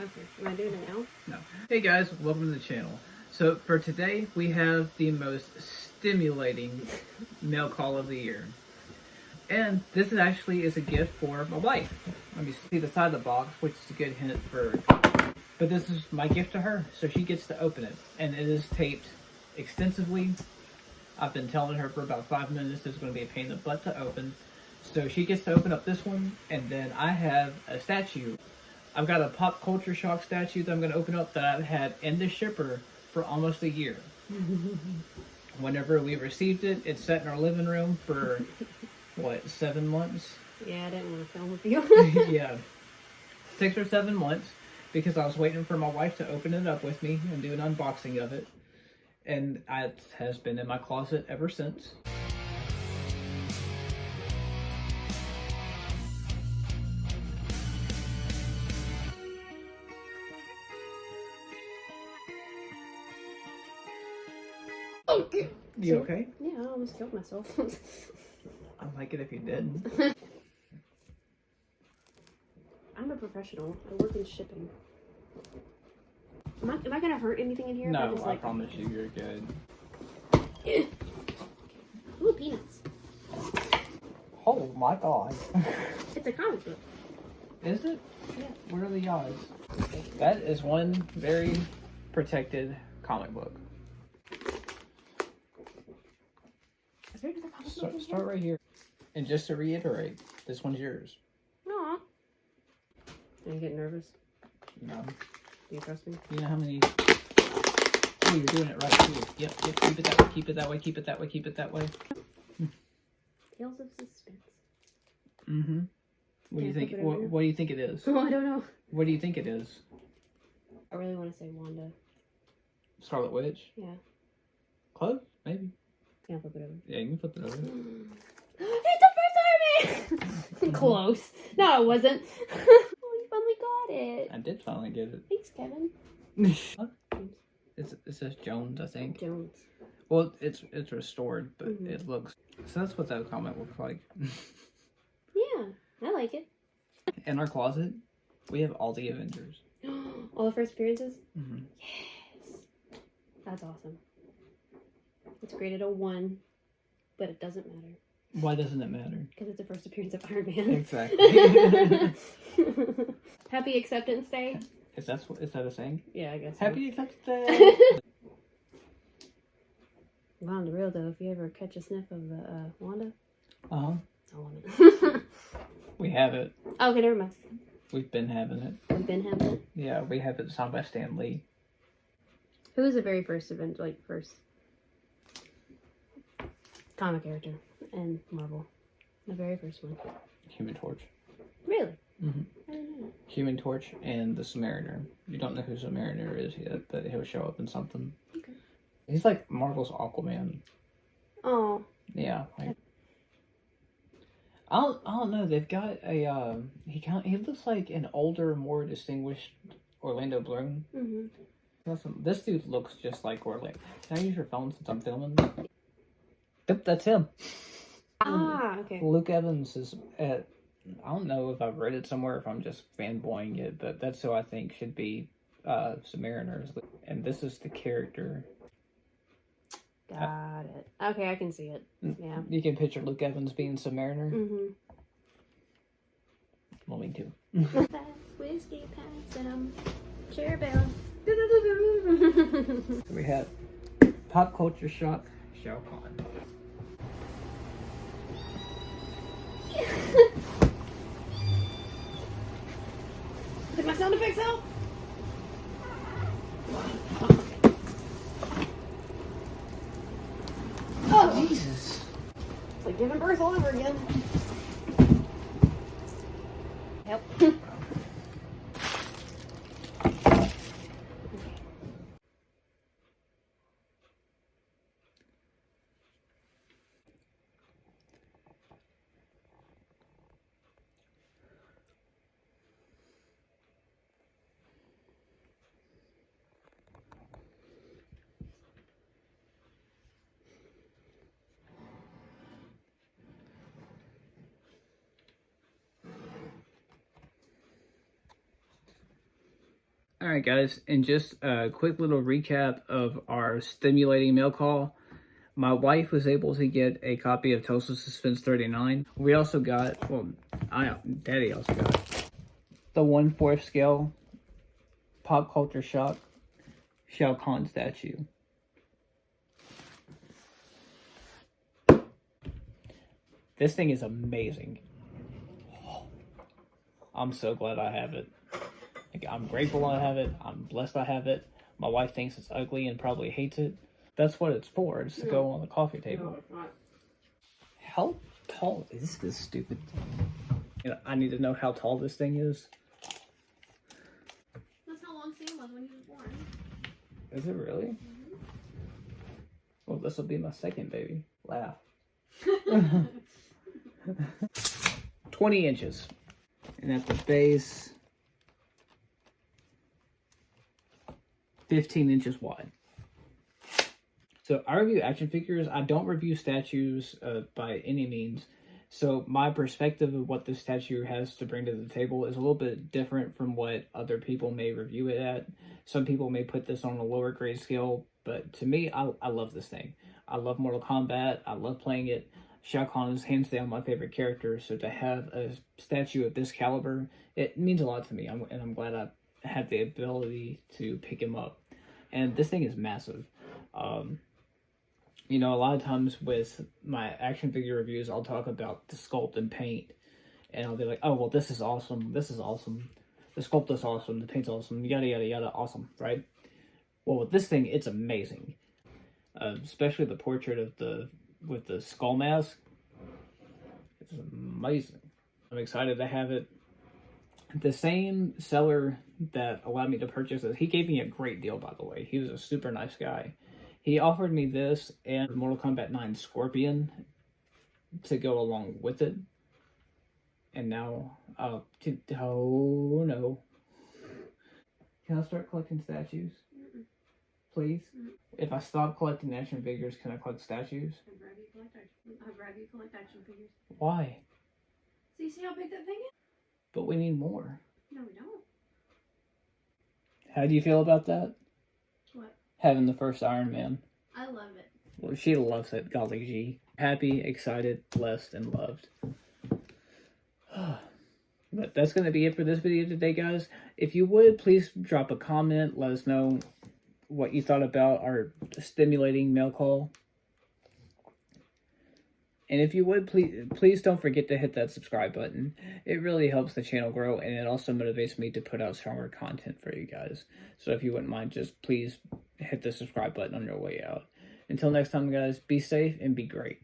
Okay, am I doing it now? No. Hey guys, welcome to the channel. So for today, we have the most stimulating mail call of the year. And this actually is a gift for my wife. Let me see the side of the box, which is a good hint for... But this is my gift to her, so she gets to open it. And it is taped extensively. I've been telling her for about 5 minutes it's going to be a pain in the butt to open. So she gets to open up this one, and then I have a statue. I've got a pop culture shock statue that I'm going to open up that I've had in the shipper for almost a year. Whenever we received it, it sat in our living room for, what, 7 months? Yeah, I didn't want to film with you. Yeah. 6 or 7 months, because I was waiting for my wife to open it up with me and do an unboxing of it. And it has been in my closet ever since. You okay? Yeah, I almost killed myself. I'd like it if you didn't. I'm a professional. I work in shipping. Am I gonna hurt anything in here? No, I promise you, you're good. Ooh, peanuts. Oh my god. It's a comic book. Is it? Yeah. Where are the odds? That is one very protected comic book. Is there another comic book in Start here? right here. And just to reiterate, this one's yours. Aw. Are you getting nervous? No. Do you trust me? You know how many... Oh, you're doing it right too. Yep, keep it that way, keep it that way, keep it that way, keep it that way. Tales of Suspense. Mm-hmm. What do you think? What do you think it is? Oh, I don't know. What do you think it is? I really want to say Wanda. Scarlet Witch? Yeah. Close? Maybe. Can I flip it over? Yeah, you can flip it over. It's a first army! Close. No, it wasn't. Oh, you finally got it. I did finally get it. Thanks, Kevin. It says Jones, I think. Jones. Well, it's restored, but it looks... So that's what that comic looks like. Yeah, I like it. In our closet, we have all the Avengers. All the first appearances? Mm-hmm. Yes. That's awesome. It's graded a 1, but it doesn't matter. Why doesn't it matter? Because it's the first appearance of Iron Man. Exactly. Happy Acceptance Day? Is that a saying? Yeah, I guess so. Happy Acceptance Day! Well, on the real though, if you ever catch a sniff of the Wanda, Uh-huh. I want it. We have it. Okay, never mind. We've been having it. We've been having it. Yeah, we have it signed by Stan Lee. Who was the very first event, like first comic character in Marvel? The very first one. Human Torch. Really? Mm-hmm. I didn't know that. Human Torch and the Submariner. You don't know who Submariner is yet, but he'll show up in something. Okay. He's like Marvel's Aquaman. Oh. Yeah. Like, I don't know. They've got a he looks like an older, more distinguished Orlando Bloom. Mm-hmm. This dude looks just like Orlando. Can I use your phone since I'm filming? Yep, that's him. Ah, okay. Luke Evans is at... I don't know if I've read it somewhere, if I'm just fanboying it, but that's who I think should be Submariners. And this is the character. Got it. Okay, I can see it. Yeah. You can picture Luke Evans being Submariner. Mm-hmm. Well, me too. Pass, whiskey, pass, and I'm Cherubelle. We have Pop Culture Shock, Shao Kahn. Did my sound effects help? Oh, Jesus. it's like giving birth all over again. Help. Alright guys, and just a quick little recap of our stimulating mail call. My wife was able to get a copy of Tales of Suspense 39. We also got, well, Daddy also got the 1/4 scale pop culture shock Shao Kahn statue. This thing is amazing. I'm so glad I have it. Like, I'm grateful I have it. I'm blessed I have it. My wife thinks it's ugly and probably hates it. That's what it's for. It's to go on the coffee table. No, it's not. How tall is this stupid thing? You know, I need to know how tall this thing is. That's how long Sam was when he was born. Is it really? Mm-hmm. Well, this will be my second baby. Laugh. 20 inches. And at the base, 15 inches wide. So I review action figures. I don't review statues by any means. So my perspective of what this statue has to bring to the table is a little bit different from what other people may review it at. Some people may put this on a lower grade scale, but to me, I love this thing. I love Mortal Kombat. I love playing it. Shao Kahn is hands down my favorite character. So to have a statue of this caliber, it means a lot to me. And I'm glad I had the ability to pick him up. And this thing is massive. You know, a lot of times with my action figure reviews, I'll talk about the sculpt and paint. And I'll be like, oh, well, this is awesome. This is awesome. The sculpt is awesome. The paint's awesome. Yada, yada, yada. Awesome, right? Well, with this thing, it's amazing. Especially the portrait of with the skull mask. It's amazing. I'm excited to have it. The same seller that allowed me to purchase this, he gave me a great deal, by the way. He was a super nice guy. He offered me this and Mortal Kombat 9 Scorpion to go along with it. And now, oh no. Can I start collecting statues? Mm-mm. Please? Mm-mm. If I stop collecting action figures, can I collect statues? I'd rather you collect action figures. Why? So you see how big that thing is? But we need more. No, we don't. How do you feel about that? What? Having the first Iron Man. I love it. Well, she loves it, golly gee. Happy, excited, blessed, and loved. But that's going to be it for this video today, guys. If you would, please drop a comment. Let us know what you thought about our stimulating mail call. And if you would, please don't forget to hit that subscribe button. It really helps the channel grow, and it also motivates me to put out stronger content for you guys. So if you wouldn't mind, just please hit the subscribe button on your way out. Until next time, guys, be safe and be great.